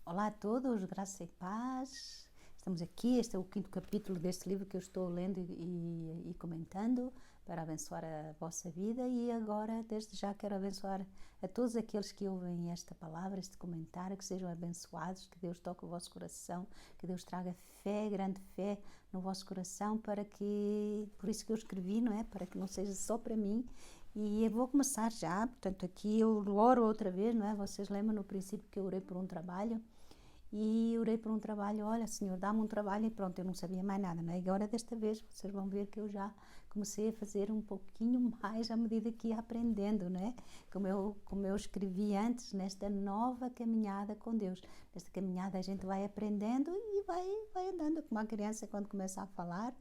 Olá a todos, graça e paz. Estamos aqui, este é o 5º capítulo deste livro que eu estou lendo e comentando para abençoar a vossa vida, e agora, desde já, quero abençoar a todos aqueles que ouvem esta palavra, este comentário, que sejam abençoados, que Deus toque o vosso coração, que Deus traga fé, grande fé no vosso coração, por isso que eu escrevi, não é? Para que não seja só para mim. E eu vou começar já, portanto aqui eu oro outra vez, não é? Vocês lembram no princípio que eu orei por um trabalho? E orei por um trabalho, olha Senhor, dá-me um trabalho, e pronto, eu não sabia mais nada, não é? E agora desta vez vocês vão ver que eu já comecei a fazer um pouquinho mais à medida que ia aprendendo, não é? Como eu escrevi antes, nesta nova caminhada com Deus. Nesta caminhada a gente vai aprendendo e vai andando, como a criança quando começa a falar,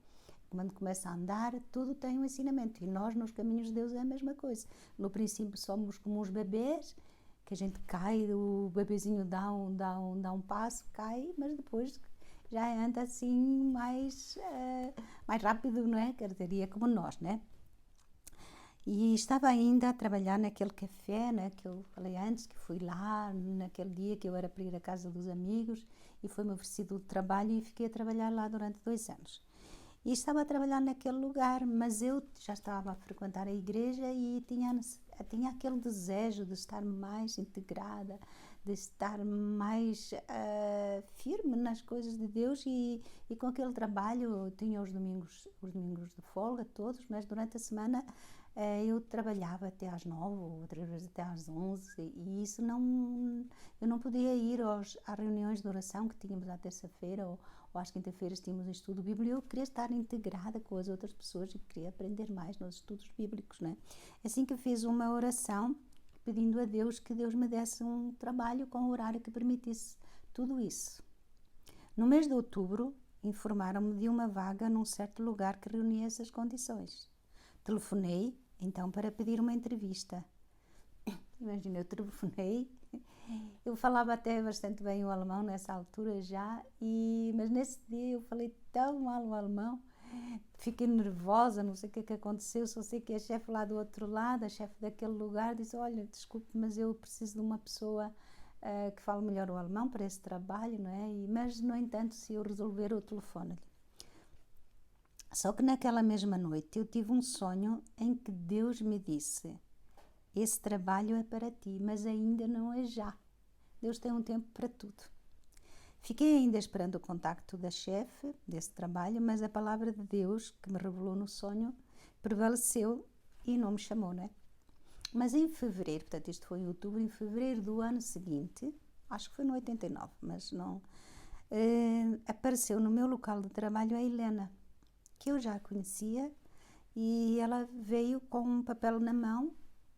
quando começa a andar, tudo tem um ensinamento. E nós, nos caminhos de Deus, é a mesma coisa. No princípio somos como uns bebês, que a gente cai, o bebezinho dá um passo, cai, mas depois já anda assim mais rápido, não é? Quer dizer, como nós, né? E estava ainda a trabalhar naquele café, né, que eu falei antes, que fui lá naquele dia que eu era para ir à casa dos amigos e foi-me oferecido o trabalho e fiquei a trabalhar lá durante 2 anos. E estava a trabalhar naquele lugar, mas eu já estava a frequentar a igreja e tinha aquele desejo de estar mais integrada, de estar mais firme nas coisas de Deus, e com aquele trabalho eu tinha os domingos de folga todos, mas durante a semana eu trabalhava até às 9, outras vezes até às 11, e isso eu não podia ir às reuniões de oração que tínhamos à terça-feira ou às quinta-feiras tínhamos estudo bíblico. Eu queria estar integrada com as outras pessoas e queria aprender mais nos estudos bíblicos, né? Assim que fiz uma oração pedindo a Deus que Deus me desse um trabalho com um horário que permitisse tudo isso. No mês de outubro, informaram-me de uma vaga num certo lugar que reunia essas condições. Telefonei, então, para pedir uma entrevista. Imagina, eu telefonei. Eu falava até bastante bem o alemão nessa altura já, mas nesse dia eu falei tão mal o alemão, fiquei nervosa, não sei o que aconteceu, só sei que a chefe lá do outro lado, a chefe daquele lugar, disse, olha, desculpe, mas eu preciso de uma pessoa que fale melhor o alemão para esse trabalho, não é? Mas, no entanto, se eu resolver, eu telefono-lhe. Só que naquela mesma noite eu tive um sonho em que Deus me disse, esse trabalho é para ti, mas ainda não é já. Deus tem um tempo para tudo. Fiquei ainda esperando o contacto da chefe desse trabalho, mas a palavra de Deus, que me revelou no sonho, prevaleceu e não me chamou, né? Mas em fevereiro, portanto isto foi em outubro, em fevereiro do ano seguinte, acho que foi no 89, mas não, apareceu no meu local de trabalho a Helena, que eu já conhecia, e ela veio com um papel na mão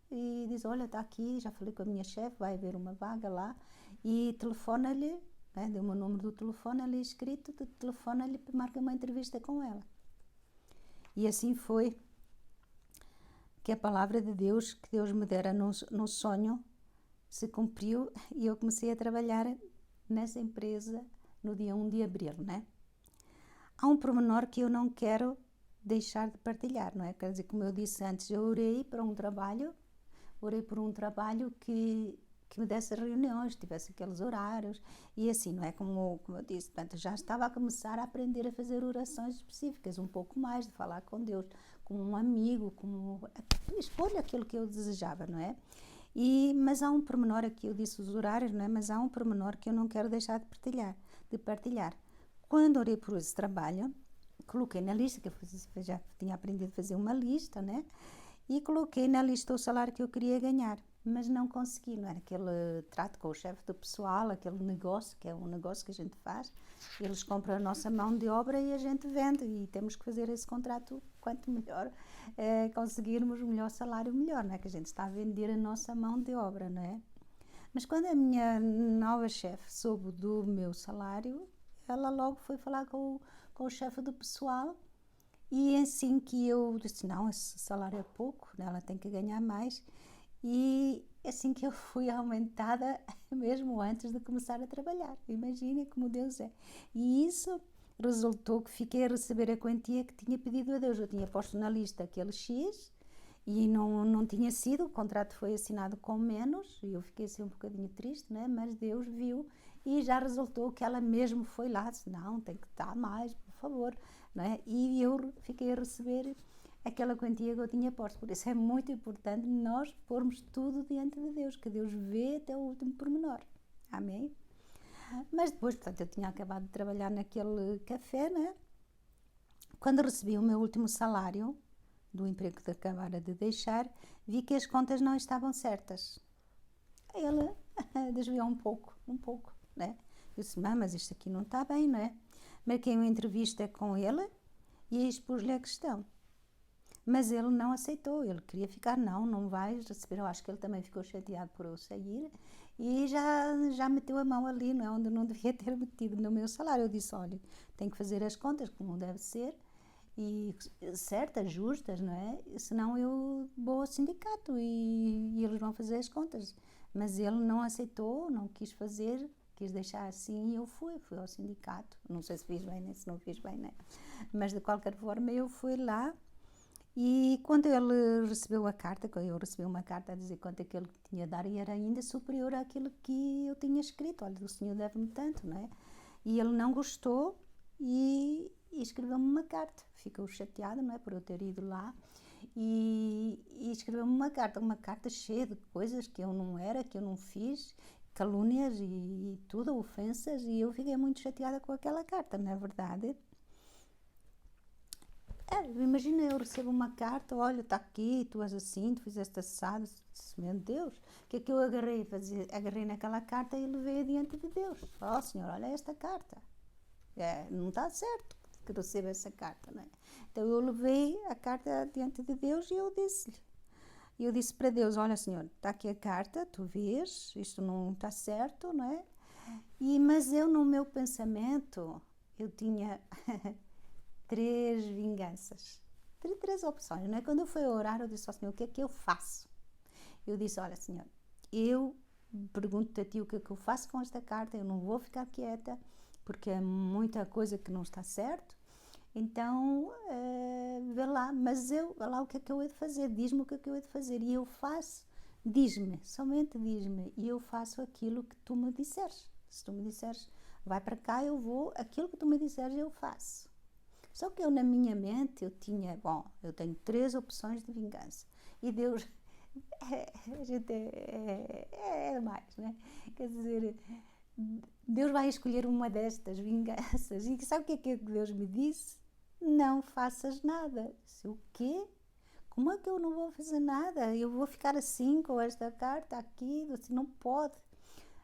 e diz, olha, está aqui, já falei com a minha chefe, vai haver uma vaga lá, e telefona-lhe, né, deu-me o número do telefone ali escrito, telefona-lhe para marcar uma entrevista com ela. E assim foi que a palavra de Deus, que Deus me dera no sonho, se cumpriu, e eu comecei a trabalhar nessa empresa no dia 1 de abril, né? Há um pormenor que eu não quero deixar de partilhar, não é? Quer dizer, como eu disse antes, eu orei por um trabalho que me desse reuniões, tivesse aqueles horários, e assim, não é? Como eu disse, portanto, já estava a começar a aprender a fazer orações específicas, um pouco mais, de falar com Deus, como um amigo, escolha aquilo que eu desejava, não é? Mas há um pormenor aqui, eu disse os horários, não é? Mas há um pormenor que eu não quero deixar de partilhar. Quando orei por esse trabalho, coloquei na lista, que eu já tinha aprendido a fazer uma lista, né? E coloquei na lista o salário que eu queria ganhar, mas não consegui, não era aquele trato com o chefe do pessoal, aquele negócio, que é um negócio que a gente faz, eles compram a nossa mão de obra e a gente vende, e temos que fazer esse contrato, quanto melhor conseguirmos o melhor salário, melhor, não é? Que a gente está a vender a nossa mão de obra, não é? Mas quando a minha nova chefe soube do meu salário, ela logo foi falar com o chefe do pessoal, e assim que eu disse, não, esse salário é pouco, ela tem que ganhar mais, e assim que eu fui aumentada, mesmo antes de começar a trabalhar. Imaginem como Deus é. E isso resultou que fiquei a receber a quantia que tinha pedido a Deus. Eu tinha posto na lista aquele X e não tinha sido, o contrato foi assinado com menos, e eu fiquei assim um bocadinho triste, né? Mas Deus viu e já resultou que ela mesmo foi lá, disse, não, tem que dar mais, por favor, não é? E eu fiquei a receber aquela quantia que eu tinha posto. Por isso é muito importante nós pormos tudo diante de Deus, que Deus vê até o último pormenor. Amém? Mas depois, portanto, eu tinha acabado de trabalhar naquele café, né? Quando recebi o meu último salário do emprego que acabara de deixar, vi que as contas não estavam certas. Ele desviou um pouco, né? Eu disse, mas isto aqui não está bem, não é? Marquei uma entrevista com ele e expus-lhe a questão. Mas ele não aceitou, ele queria ficar, não vais receber. Eu acho que ele também ficou chateado por eu sair e já meteu a mão ali, não é? Onde não devia ter metido no meu salário. Eu disse, olha, tenho que fazer as contas como deve ser, e certas, justas, não é? Senão eu vou ao sindicato e eles vão fazer as contas. Mas ele não aceitou, não quis fazer, quis deixar assim e eu fui ao sindicato. Não sei se fiz bem, né? Se não fiz bem, né? Mas de qualquer forma eu fui lá. E quando ele recebeu a carta, eu recebi uma carta a dizer quanto é que ele tinha a dar e era ainda superior àquilo que eu tinha escrito. Olha, o senhor deve-me tanto, não é? E ele não gostou e escreveu-me uma carta. Ficou chateada, não é, por eu ter ido lá e escreveu-me uma carta cheia de coisas que eu não era, que eu não fiz, calúnias e tudo, ofensas, e eu fiquei muito chateada com aquela carta, não é verdade? Imagina, eu recebo uma carta, olha, está aqui, tu és assim, tu fizeste assado, meu Deus, o que é que eu agarrei? Agarrei naquela carta e levei adiante de Deus. Ó Senhor, olha esta carta. Não está certo que receba essa carta, não é? Então eu levei a carta diante de Deus e eu disse para Deus, olha Senhor, está aqui a carta, tu vês, isto não está certo, não é? Mas eu no meu pensamento, eu tinha 3 vinganças, 3 opções, não é? Quando eu fui orar, eu disse ao Senhor, o que é que eu faço? Eu disse, olha Senhor, eu pergunto-te a ti o que é que eu faço com esta carta, eu não vou ficar quieta, porque é muita coisa que não está certo, então vê lá, mas vê lá o que é que eu hei de fazer, diz-me o que é que eu hei de fazer, e eu faço, diz-me, somente diz-me, e eu faço aquilo que tu me disseres. Se tu me disseres, vai para cá, eu vou, aquilo que tu me disseres eu faço. Só que eu, na minha mente, eu tenho 3 opções de vingança. E Deus, a gente é mais, né? Quer dizer, Deus vai escolher uma destas vinganças. E sabe o que é que Deus me disse? Não faças nada. Disse, o quê? Como é que eu não vou fazer nada? Eu vou ficar assim com esta carta aqui? Assim, não pode.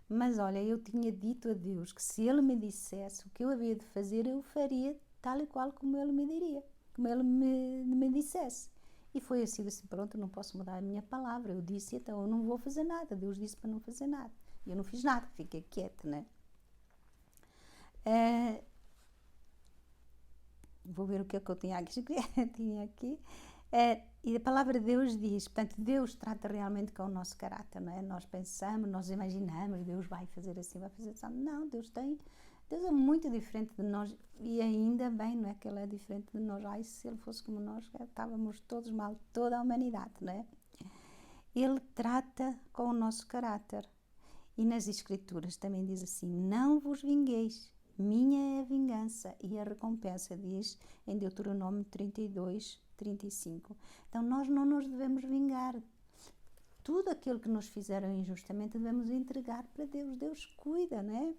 Mas olha, eu tinha dito a Deus que se Ele me dissesse o que eu havia de fazer, eu faria tal e qual como Ele me diria, como Ele me dissesse. E foi assim, pronto, não posso mudar a minha palavra. Eu disse, então eu não vou fazer nada. Deus disse para não fazer nada. E eu não fiz nada, fiquei quieta, né? Vou ver o que é que eu tinha aqui. E a palavra de Deus diz, portanto, Deus trata realmente com o nosso caráter, não é? Nós pensamos, nós imaginamos, Deus vai fazer assim, vai fazer assim. Não, Deus é muito diferente de nós e ainda bem, não é? Que Ele é diferente de nós. Ai, se Ele fosse como nós, estávamos todos mal, toda a humanidade, não é? Ele trata com o nosso caráter. E nas Escrituras também diz assim, não vos vingueis, minha é a vingança e a recompensa, diz em Deuteronômio 32, 35. Então nós não nos devemos vingar. Tudo aquilo que nos fizeram injustamente devemos entregar para Deus. Deus cuida, não é?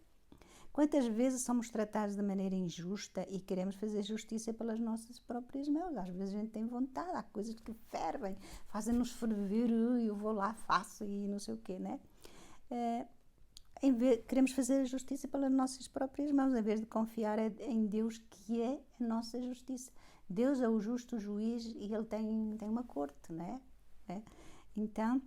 Quantas vezes somos tratados de maneira injusta e queremos fazer justiça pelas nossas próprias mãos? Às vezes a gente tem vontade, há coisas que fervem, fazem-nos ferver, eu vou lá, faço e não sei o quê, né? Queremos fazer a justiça pelas nossas próprias mãos, em vez de confiar em Deus, que é a nossa justiça. Deus é o justo juiz e Ele tem uma corte, né? Então,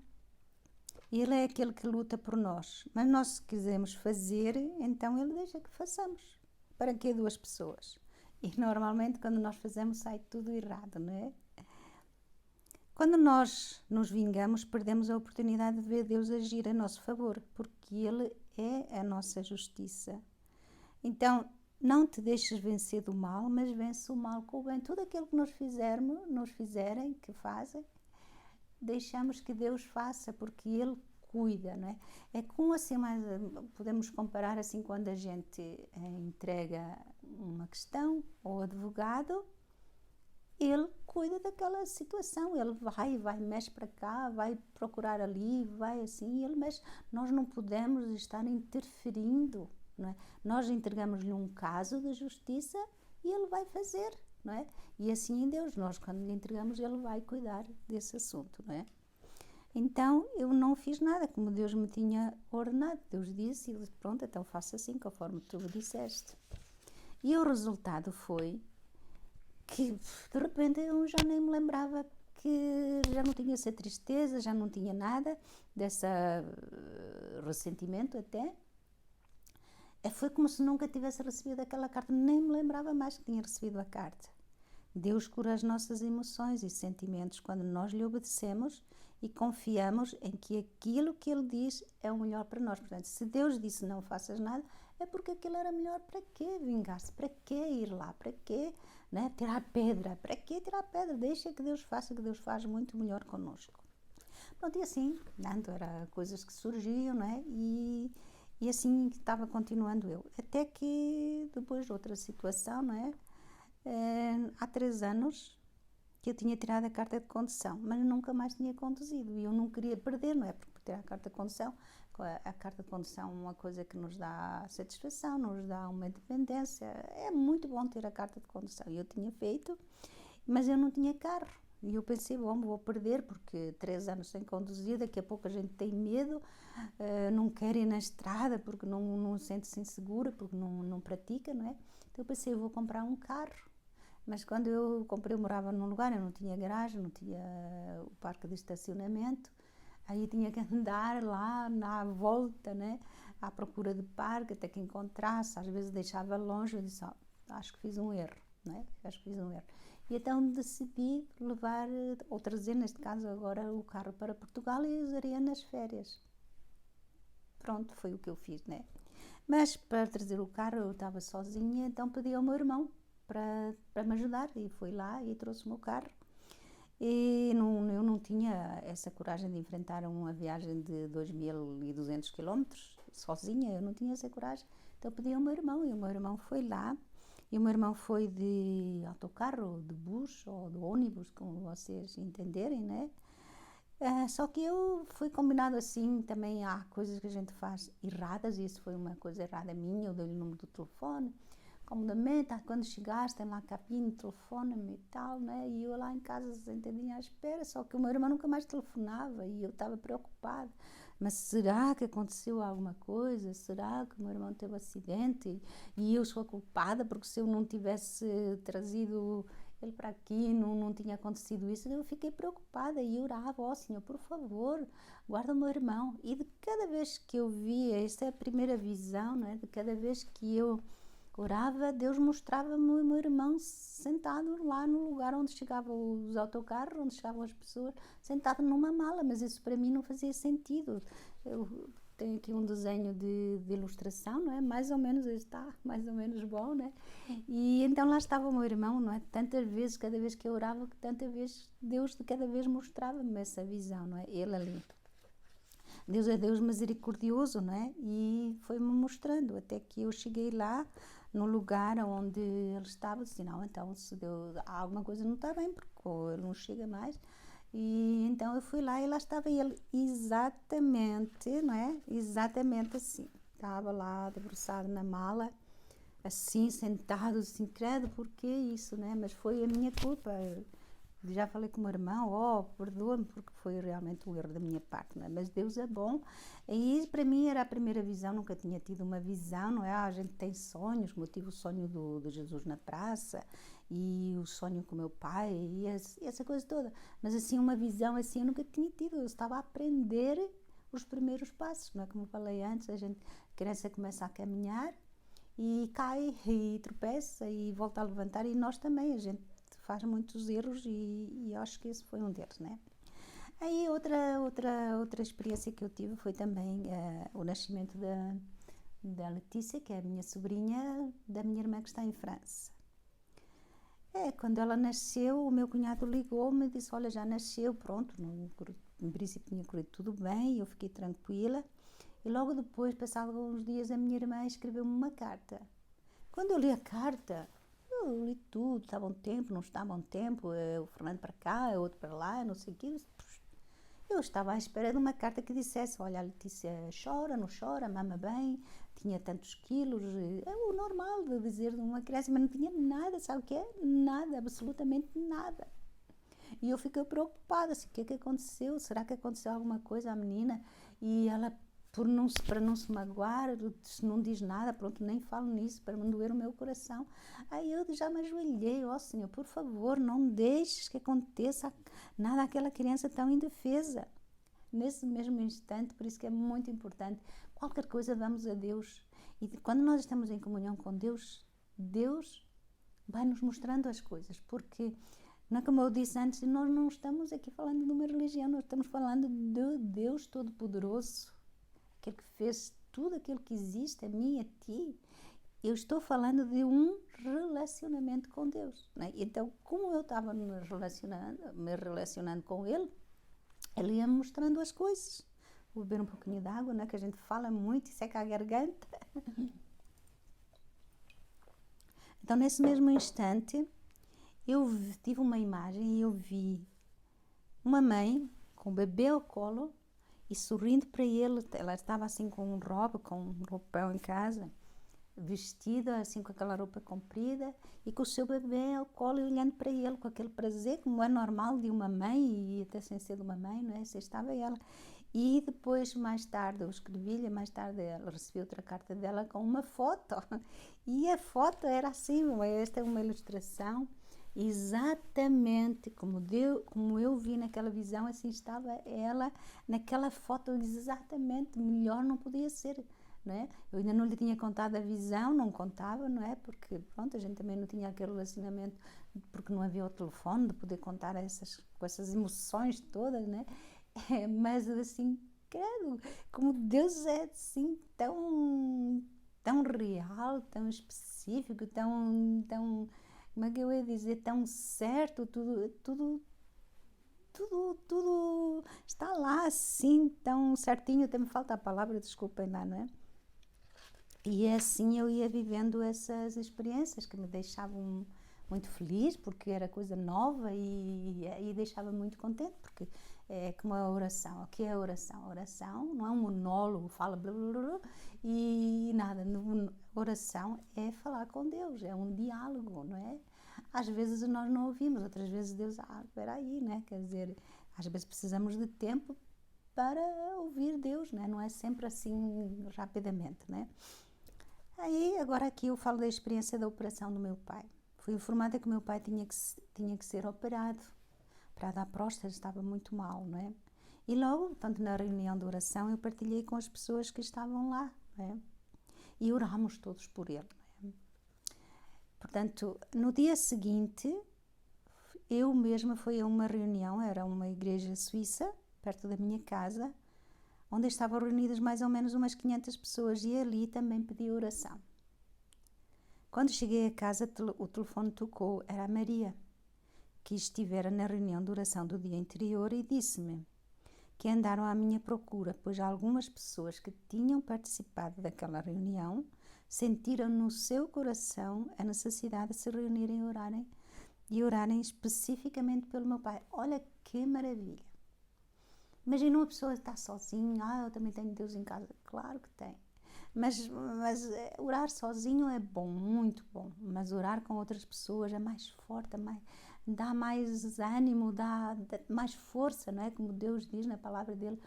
Ele é aquele que luta por nós. Mas nós, se quisermos fazer, então Ele deixa que façamos. Para que 2 pessoas? E normalmente, quando nós fazemos, sai tudo errado, não é? Quando nós nos vingamos, perdemos a oportunidade de ver Deus agir a nosso favor, porque Ele é a nossa justiça. Então, não te deixes vencer do mal, mas vence o mal com o bem. Tudo aquilo que nos fazem, deixamos que Deus faça, porque Ele cuida, não é? É como assim, mais, podemos comparar assim quando a gente entrega uma questão ao advogado, ele cuida daquela situação, ele vai, mexe para cá, vai procurar ali, vai assim, ele mexe. Nós não podemos estar interferindo, não é? Nós entregamos-lhe um caso de justiça e ele vai fazer, não é? E assim em Deus, nós quando lhe entregamos, ele vai cuidar desse assunto, não é? Então, eu não fiz nada como Deus me tinha ordenado. Deus disse, e pronto, então faça assim, conforme tu me disseste. E o resultado foi que, de repente, eu já nem me lembrava, que já não tinha essa tristeza, já não tinha nada desse ressentimento até. Foi como se nunca tivesse recebido aquela carta, nem me lembrava mais que tinha recebido a carta. Deus cura as nossas emoções e sentimentos quando nós lhe obedecemos e confiamos em que aquilo que Ele diz é o melhor para nós. Portanto, se Deus disse não faças nada, é porque aquilo era melhor. Para quê vingar-se? Para quê ir lá? Para quê, né, tirar pedra? Para quê tirar pedra? Deixa que Deus faça, que Deus faz muito melhor connosco. Pronto, e assim, tanto era coisas que surgiam, não é? E assim estava continuando eu. Até que depois de outra situação, não é? Há 3 anos que eu tinha tirado a carta de condução, mas nunca mais tinha conduzido e eu não queria perder, não é? Porque por tirar a carta de condução, a carta de condução é uma coisa que nos dá satisfação, nos dá uma independência, é muito bom ter a carta de condução. E eu tinha feito, mas eu não tinha carro. E eu pensei, bom, vou perder, porque 3 anos sem conduzir, daqui a pouco a gente tem medo, não quer ir na estrada, porque não sente-se insegura, porque não pratica, não é? Então eu pensei, eu vou comprar um carro. Mas quando eu comprei, eu morava num lugar, eu não tinha garagem, não tinha o parque de estacionamento, aí tinha que andar lá na volta, né, à procura de parque, até que encontrasse, às vezes deixava longe, eu disse, acho que fiz um erro, né, acho que fiz um erro. E então decidi levar, ou trazer, neste caso agora, o carro para Portugal e usaria nas férias. Pronto, foi o que eu fiz, né. Mas para trazer o carro eu estava sozinha, então pedi ao meu irmão para me ajudar e foi lá e trouxe o meu carro. E eu não tinha essa coragem de enfrentar uma viagem de 2.200 quilómetros sozinha, eu não tinha essa coragem. Então pedi ao meu irmão e o meu irmão foi lá. E o meu irmão foi de autocarro, de bus ou de ônibus, como vocês entenderem, né? Só que eu fui combinado assim, também há coisas que a gente faz erradas, e isso foi uma coisa errada minha, eu dei-lhe o número do telefone, comodamente, quando chegaste, tem lá a cabine, telefone-me e tal, né? E eu lá em casa sentadinha à espera, só que o meu irmão nunca mais telefonava e eu estava preocupada. Mas será que aconteceu alguma coisa? Será que o meu irmão teve um acidente e eu sou a culpada porque se eu não tivesse trazido ele para aqui, não tinha acontecido isso? Eu fiquei preocupada e orava, ó Senhor, por favor, guarda o meu irmão. E de cada vez que eu via, esta é a primeira visão, né? De cada vez que eu orava, Deus mostrava-me o meu irmão sentado lá no lugar onde chegavam os autocarros, onde chegavam as pessoas, sentado numa mala, mas isso para mim não fazia sentido. Eu tenho aqui um desenho de ilustração, não é? Mais ou menos, está mais ou menos bom, né? E então lá estava o meu irmão, não é? Tantas vezes, cada vez que eu orava, que tantas vezes Deus de cada vez mostrava-me essa visão, não é? Ele ali. Deus é Deus misericordioso, não é? E foi-me mostrando, até que eu cheguei lá, no lugar onde ele estava, disse, não, então se alguma coisa não está bem, porque ele não chega mais. E então eu fui lá e lá estava ele, exatamente, não é? Exatamente assim. Estava lá debruçado na mala, assim, sentado, assim, credo, porquê isso, né? Mas foi a minha culpa. Já falei com o meu irmão, perdoa-me, porque foi realmente um erro da minha parte, não é? Mas Deus é bom. E para mim era a primeira visão, nunca tinha tido uma visão, não é? A gente tem sonhos, como eu tive o sonho do Jesus na praça, e o sonho com o meu pai, e essa coisa toda. Mas assim, uma visão assim eu nunca tinha tido, eu estava a aprender os primeiros passos, não é? Como eu falei antes, a criança começa a caminhar, e cai, e tropeça, e volta a levantar, e nós também, a gente faz muitos erros e acho que esse foi um deles, né? Aí outra experiência que eu tive foi também o nascimento da Letícia, que é a minha sobrinha, da minha irmã que está em França. Quando ela nasceu, o meu cunhado ligou-me e disse, olha, já nasceu, pronto, em princípio tinha corrido tudo bem, eu fiquei tranquila. E logo depois, passados alguns dias, a minha irmã escreveu-me uma carta. Quando eu li a carta, eu li tudo, estava um tempo, não estava um tempo, o Fernando para cá, o outro para lá, não sei o quê. Eu estava à espera de uma carta que dissesse, olha, a Letícia chora, não chora, mama bem, tinha tantos quilos, é o normal de dizer de uma criança, mas não tinha nada, sabe o que é? Nada, absolutamente nada. E eu fiquei preocupada, assim, o que é que aconteceu? Será que aconteceu alguma coisa à menina? E ela, para não se magoar, não diz nada, pronto, nem falo nisso, para não doer o meu coração. Aí eu já me ajoelhei, ó Senhor, por favor, não deixes que aconteça nada àquela criança tão indefesa. Nesse mesmo instante, por isso que é muito importante, qualquer coisa damos a Deus. E quando nós estamos em comunhão com Deus, Deus vai nos mostrando as coisas, porque, não é como eu disse antes, nós não estamos aqui falando de uma religião, nós estamos falando de Deus Todo-Poderoso, aquele que fez tudo aquilo que existe a mim e a ti. Eu estou falando de um relacionamento com Deus, né? Então, como eu estava me relacionando com Ele, Ele ia me mostrando as coisas. Vou beber um pouquinho de água, né? Que a gente fala muito e seca a garganta. Então, nesse mesmo instante, eu tive uma imagem e eu vi uma mãe com o bebê ao colo e sorrindo para ele. Ela estava assim com um roupão em casa, vestida assim com aquela roupa comprida e com o seu bebê ao colo e olhando para ele com aquele prazer, como é normal de uma mãe e até sem ser de uma mãe, não é? Assim estava ela. E depois, mais tarde, eu escrevi-lhe, mais tarde ela recebi outra carta dela com uma foto. E a foto era assim, esta é uma ilustração, exatamente como eu vi naquela visão, assim estava ela naquela foto, exatamente, melhor não podia ser. Não é? Eu ainda não lhe tinha contado a visão, não contava, não é? Porque, pronto, a gente também não tinha aquele relacionamento, porque não havia o telefone de poder contar com essas emoções todas, né? Mas, assim, credo, como Deus é, assim, tão real, tão específico, como é que eu ia dizer, tão certo, tudo está lá, assim, tão certinho, até me falta a palavra, desculpem lá, não é? E assim eu ia vivendo essas experiências que me deixavam muito feliz, porque era coisa nova e deixava muito contente, porque é como a oração. O que é a oração? A oração não é um monólogo, fala blá blá blá e nada. Oração é falar com Deus, é um diálogo, não é? Às vezes nós não ouvimos, outras vezes Deus, espera aí, né? Quer dizer, às vezes precisamos de tempo para ouvir Deus, né? Não é sempre assim rapidamente, né? Aí, agora aqui eu falo da experiência da operação do meu pai. Fui informada que o meu pai tinha que ser operado para dar próstata, estava muito mal, não é? E logo, tanto na reunião de oração, eu partilhei com as pessoas que estavam lá, não é? E orámos todos por ele, não é? Portanto, no dia seguinte, eu mesma fui a uma reunião, era uma igreja suíça, perto da minha casa, onde estavam reunidas mais ou menos umas 500 pessoas e ali também pedi oração. Quando cheguei a casa, o telefone tocou, era a Maria, que estivera na reunião de oração do dia anterior e disse-me que andaram à minha procura, pois algumas pessoas que tinham participado daquela reunião sentiram no seu coração a necessidade de se reunirem e orarem especificamente pelo meu pai. Olha que maravilha! Imagina uma pessoa estar sozinha, eu também tenho Deus em casa. Claro que tem. Mas orar sozinho é bom, muito bom. Mas orar com outras pessoas é mais forte, dá mais ânimo, dá mais força, não é? Como Deus diz na palavra dele,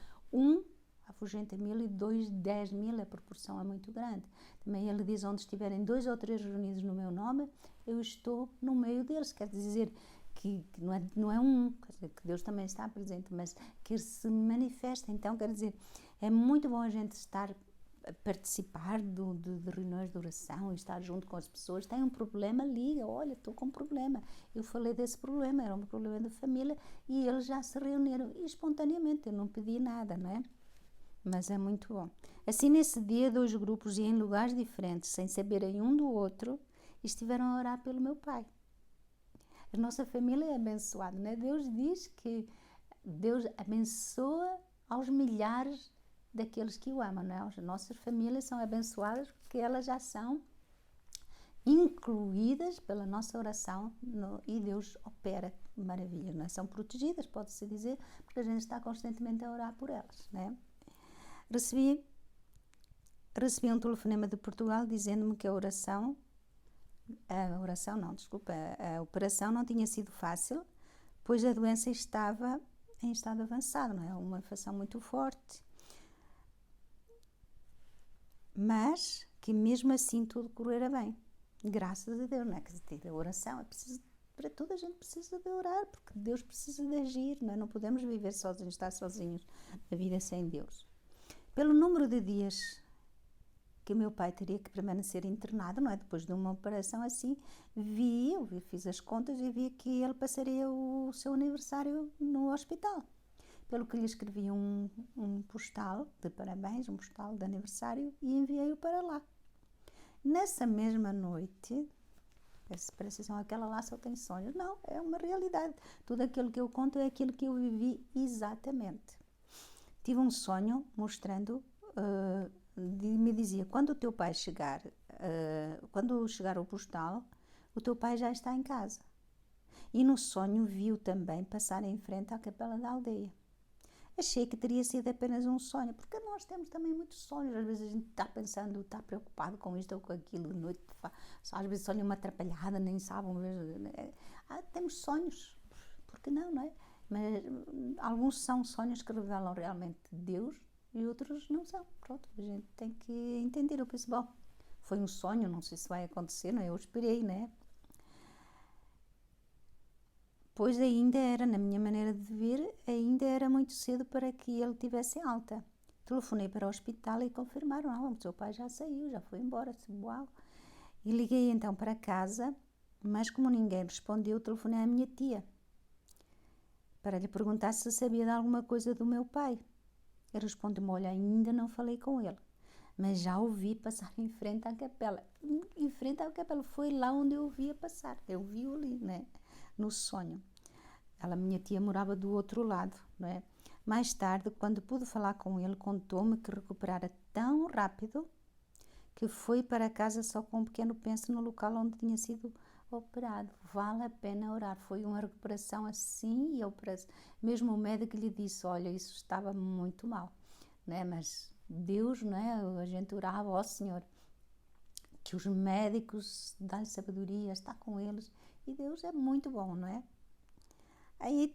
afugenta 1000 e 2, 10.000, a proporção é muito grande. Também ele diz, onde estiverem 2 ou 3 reunidos no meu nome, eu estou no meio deles. Quer dizer que não é quer dizer, que Deus também está presente, mas que se manifesta. Então, quer dizer, é muito bom a gente participar de reuniões de oração e estar junto com as pessoas. Tem um problema, liga, olha, estou com um problema. Eu falei desse problema, era um problema de família e eles já se reuniram e espontaneamente, eu não pedi nada, não é? Mas é muito bom. Assim, nesse dia, 2 grupos e em lugares diferentes, sem saberem um do outro, estiveram a orar pelo meu pai. A nossa família é abençoada, né? Deus diz que Deus abençoa aos milhares daqueles que o amam, não é? As nossas famílias são abençoadas porque elas já são incluídas pela nossa oração e Deus opera maravilhas, não é? São protegidas, pode-se dizer, porque a gente está constantemente a orar por elas, não é? Recebi um telefonema de Portugal dizendo-me que a operação não tinha sido fácil, pois a doença estava em estado avançado, não é? Uma infecção muito forte. Mas que mesmo assim tudo correra bem. Graças a Deus, não é? Que a oração é preciso, para tudo a gente precisa de orar, porque Deus precisa de agir, não é? Não podemos viver sozinhos, estar sozinhos na vida sem Deus. Pelo número de dias que o meu pai teria que permanecer internado, não é? Depois de uma operação assim, fiz as contas e vi que ele passaria o seu aniversário no hospital. Pelo que lhe escrevi um postal de parabéns, um postal de aniversário e enviei-o para lá. Nessa mesma noite, parece que aquela lá só tem sonhos. Não, é uma realidade. Tudo aquilo que eu conto é aquilo que eu vivi exatamente. Tive um sonho mostrando, me dizia, quando o teu pai chegar, quando chegar o postal, o teu pai já está em casa. E no sonho viu também passar em frente à capela da aldeia. Achei que teria sido apenas um sonho, porque nós temos também muitos sonhos. Às vezes a gente está pensando, está preocupado com isto ou com aquilo de noite, às vezes sonha uma atrapalhada, nem sabe. Temos sonhos, porque não é? Mas alguns são sonhos que revelam realmente Deus e outros não são. Pronto, a gente tem que entender. Eu penso, bom, foi um sonho, não sei se vai acontecer, não é? Eu esperei, né? Pois ainda era, na minha maneira de ver, ainda era muito cedo para que ele tivesse alta. Telefonei para o hospital e confirmaram, o seu pai já saiu, já foi embora, uau. E liguei então para casa, mas como ninguém respondeu, telefonei à minha tia, para lhe perguntar se sabia de alguma coisa do meu pai. Ele respondeu-me, olha, ainda não falei com ele, mas já o vi passar em frente à capela. Em frente à capela, foi lá onde eu o via passar, eu vi-o ali, né? No sonho. Minha tia morava do outro lado, não é? Mais tarde, quando pude falar com ele, contou-me que recuperara tão rápido que foi para casa só com um pequeno penso no local onde tinha sido operado. Vale a pena orar. Foi uma recuperação assim e mesmo o médico lhe disse, olha, isso estava muito mal, né? Mas Deus, não é? A gente orava, ó Senhor, que os médicos dão sabedoria, está com eles, e Deus é muito bom, não é? Aí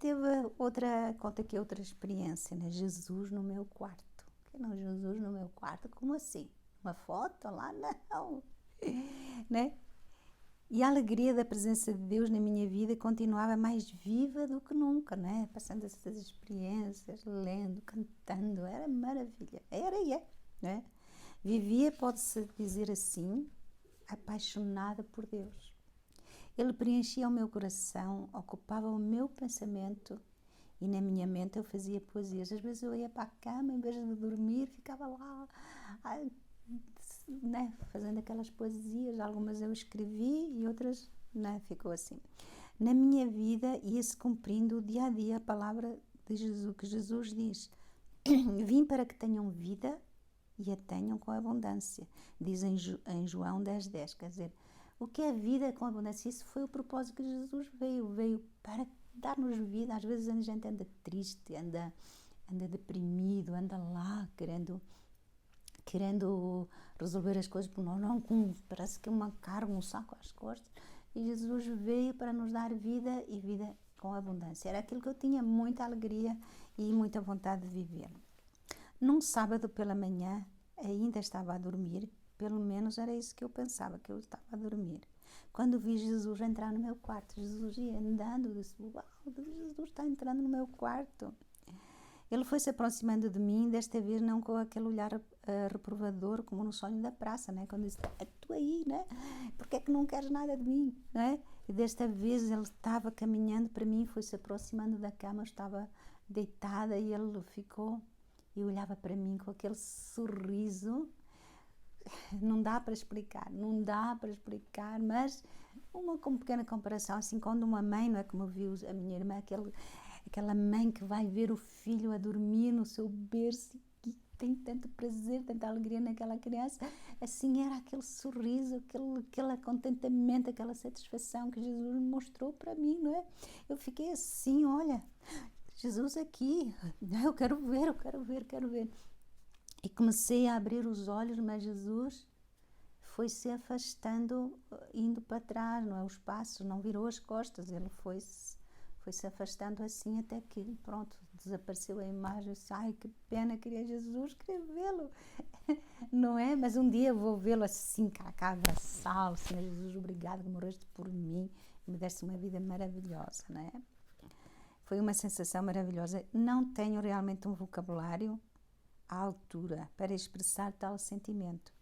conta aqui outra experiência, né? Jesus no meu quarto. Que não, Jesus no meu quarto? Como assim? Uma foto lá? Não, né? E a alegria da presença de Deus na minha vida continuava mais viva do que nunca, né? Passando essas experiências, lendo, cantando, era maravilha. Era e é, né? Vivia, pode-se dizer assim, apaixonada por Deus. Ele preenchia o meu coração, ocupava o meu pensamento e na minha mente eu fazia poesias. Às vezes eu ia para a cama, em vez de dormir, ficava lá, né, fazendo aquelas poesias. Algumas eu escrevi e outras, né, ficou assim. Na minha vida ia-se cumprindo dia a dia a palavra de Jesus, que Jesus diz, vim para que tenham vida e a tenham com abundância, diz em João 10:10, quer dizer, o que é vida com abundância? Isso foi o propósito que Jesus veio para dar-nos vida. Às vezes a gente anda triste, anda deprimido, anda lá querendo resolver as coisas por nós, não, parece que uma carga, um saco às costas. E Jesus veio para nos dar vida e vida com abundância. Era aquilo que eu tinha muita alegria e muita vontade de viver. Num sábado pela manhã, ainda estava a dormir. Pelo menos era isso que eu pensava, que eu estava a dormir. Quando vi Jesus entrar no meu quarto, Jesus ia andando, eu disse, uau, Jesus está entrando no meu quarto. Ele foi se aproximando de mim, desta vez não com aquele olhar reprovador, como no sonho da praça, né? Quando disse, é tu aí, né? Porque é que não queres nada de mim, né? E desta vez ele estava caminhando para mim, foi se aproximando da cama, eu estava deitada e ele ficou e olhava para mim com aquele sorriso. Não dá para explicar, mas uma pequena comparação, assim, quando uma mãe, não é como viu a minha irmã, aquela mãe que vai ver o filho a dormir no seu berço e tem tanto prazer, tanta alegria naquela criança. Assim era aquele sorriso, aquele contentamento, aquela satisfação que Jesus mostrou para mim, não é? Eu fiquei assim, olha, Jesus aqui, eu quero ver, eu quero ver, quero ver. E comecei a abrir os olhos, mas Jesus foi se afastando, indo para trás, não é? Os passos, não virou as costas, ele foi se afastando assim até que, pronto, desapareceu a imagem. Eu disse, ai, que pena, queria Jesus, queria vê-lo, não é? Mas um dia vou vê-lo assim, cá, abraçá-lo, Senhor Jesus, obrigado que morreste por mim e me deste uma vida maravilhosa, não é? Foi uma sensação maravilhosa. Não tenho realmente um vocabulário à altura para expressar tal sentimento.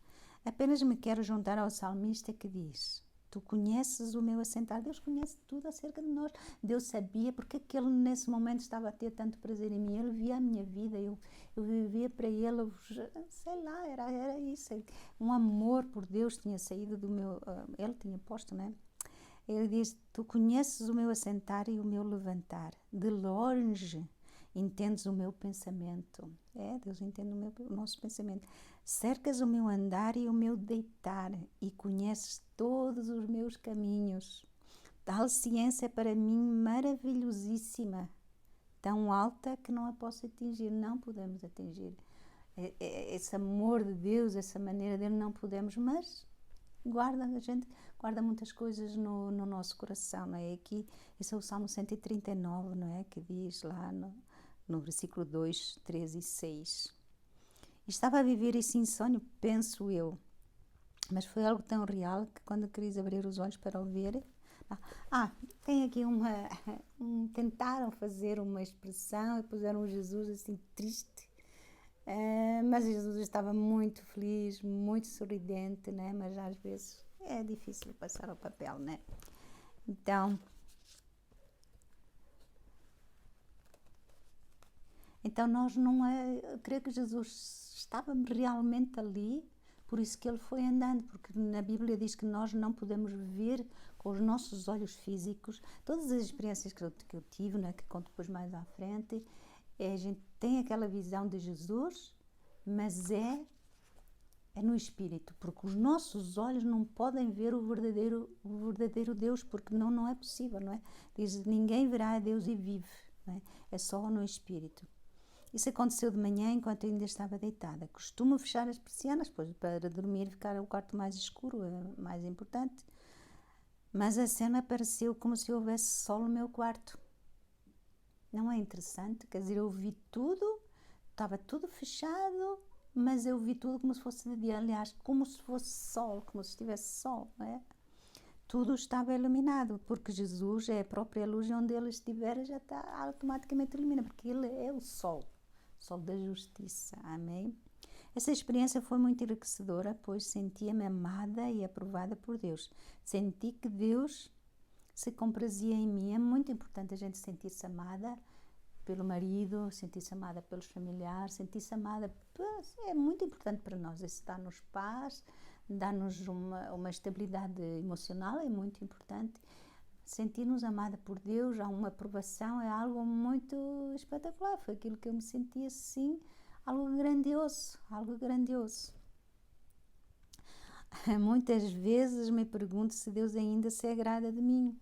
Apenas me quero juntar ao salmista que diz: Tu conheces o meu assentar. Deus conhece tudo acerca de nós. Deus sabia porque que ele nesse momento estava a ter tanto prazer em mim. Ele via a minha vida, eu vivia para ele, sei lá, era isso. Um amor por Deus tinha saído do meu... ele tinha posto, né? Ele diz: Tu conheces o meu assentar e o meu levantar. De longe entendes o meu pensamento. Deus entende o nosso pensamento. Cercas o meu andar e o meu deitar e conheces todos os meus caminhos. Tal ciência é para mim maravilhosíssima, tão alta que não a posso atingir, não podemos atingir. Esse amor de Deus, essa maneira dele, não podemos, mas a gente guarda muitas coisas no nosso coração, não é? Aqui, esse é o Salmo 139, não é? Que diz lá no versículo 2, 3 e 6. Estava a viver esse insônio, penso eu, mas foi algo tão real que quando quis abrir os olhos para o ver... tem aqui tentaram fazer uma expressão e puseram um Jesus assim triste, mas Jesus estava muito feliz, muito sorridente, né? Mas às vezes é difícil passar ao papel, né? Então nós não eu creio que Jesus estava realmente ali, por isso que ele foi andando, porque na Bíblia diz que nós não podemos ver com os nossos olhos físicos. Todas as experiências que eu tive, né, que conto depois mais à frente, a gente tem aquela visão de Jesus, mas é no Espírito, porque os nossos olhos não podem ver o verdadeiro Deus, porque não é possível, não é? Diz, ninguém verá a Deus e vive, não é? É só no Espírito. Isso aconteceu de manhã enquanto eu ainda estava deitada. Costumo fechar as persianas, pois para dormir ficar o quarto mais escuro, é mais importante. Mas a cena pareceu como se houvesse sol no meu quarto. Não é interessante? Quer dizer, eu vi tudo, estava tudo fechado, mas eu vi tudo como se fosse de dia. Aliás, como se fosse sol, como se estivesse sol, não é? Tudo estava iluminado, porque Jesus é a própria luz, e onde ele estiver já está automaticamente iluminado, porque ele é o sol da justiça, amém? Essa experiência foi muito enriquecedora, pois sentia-me amada e aprovada por Deus. Senti que Deus se comprazia em mim. É muito importante a gente sentir-se amada pelo marido, sentir-se amada pelos familiares, sentir-se amada, é muito importante para nós. Isso dá-nos paz, dá-nos uma estabilidade emocional, é muito importante. Sentir-nos amada por Deus, há uma aprovação, é algo muito espetacular. Foi aquilo que eu me senti assim, algo grandioso, algo grandioso. Muitas vezes me pergunto se Deus ainda se agrada de mim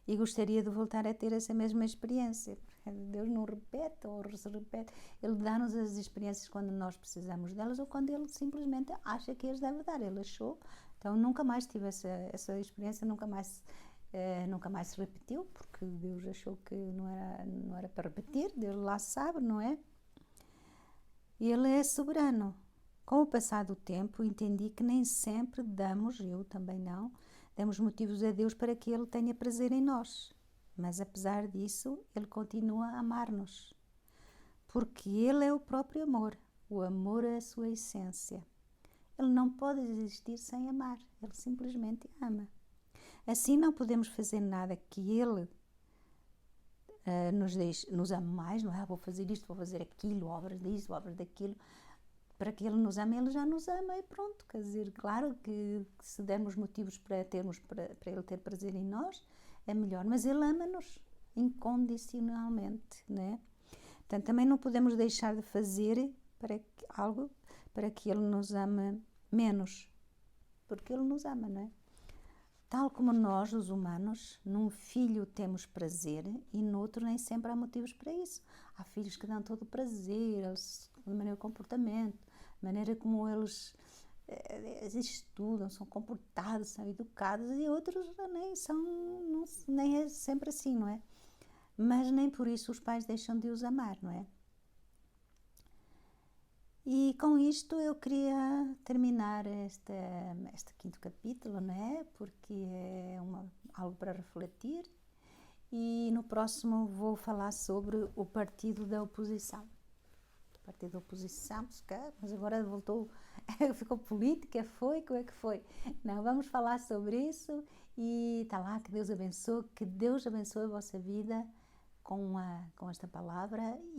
e gostaria de voltar a ter essa mesma experiência. Deus não repete ou se repete, Ele dá-nos as experiências quando nós precisamos delas ou quando Ele simplesmente acha que as deve dar. Ele achou, então nunca mais tive essa experiência, nunca mais se repetiu, porque Deus achou que não era para repetir. Deus lá sabe, não é? E Ele é soberano. Com o passar do tempo, entendi que nem sempre eu também não, damos motivos a Deus para que Ele tenha prazer em nós. Mas apesar disso, Ele continua a amar-nos. Porque Ele é o próprio amor. O amor é a sua essência. Ele não pode existir sem amar. Ele simplesmente ama. Assim não podemos fazer nada que Ele nos ame mais, não é? Vou fazer isto, vou fazer aquilo, obras disso, obras daquilo. Para que Ele nos ame, Ele já nos ama e pronto. Quer dizer, claro que se dermos motivos para Ele ter prazer em nós, é melhor. Mas Ele ama-nos. incondicionalmente, né? Portanto, também não podemos deixar de fazer algo para que Ele nos ame menos, porque Ele nos ama, não é? Tal como nós, os humanos, num filho temos prazer e no outro nem sempre há motivos para isso. Há filhos que dão todo o prazer, de maneira de comportamento, de maneira como eles estudam, são comportados, são educados, e outros nem é sempre assim, não é? Mas nem por isso os pais deixam de os amar, não é? E com isto eu queria terminar este quinto capítulo, não é? Porque é algo para refletir. E no próximo vou falar sobre o partido da oposição. O partido da oposição, mas agora voltou, ficou política, como é que foi? Não, vamos falar sobre isso e tá lá, que Deus abençoe a vossa vida com esta palavra.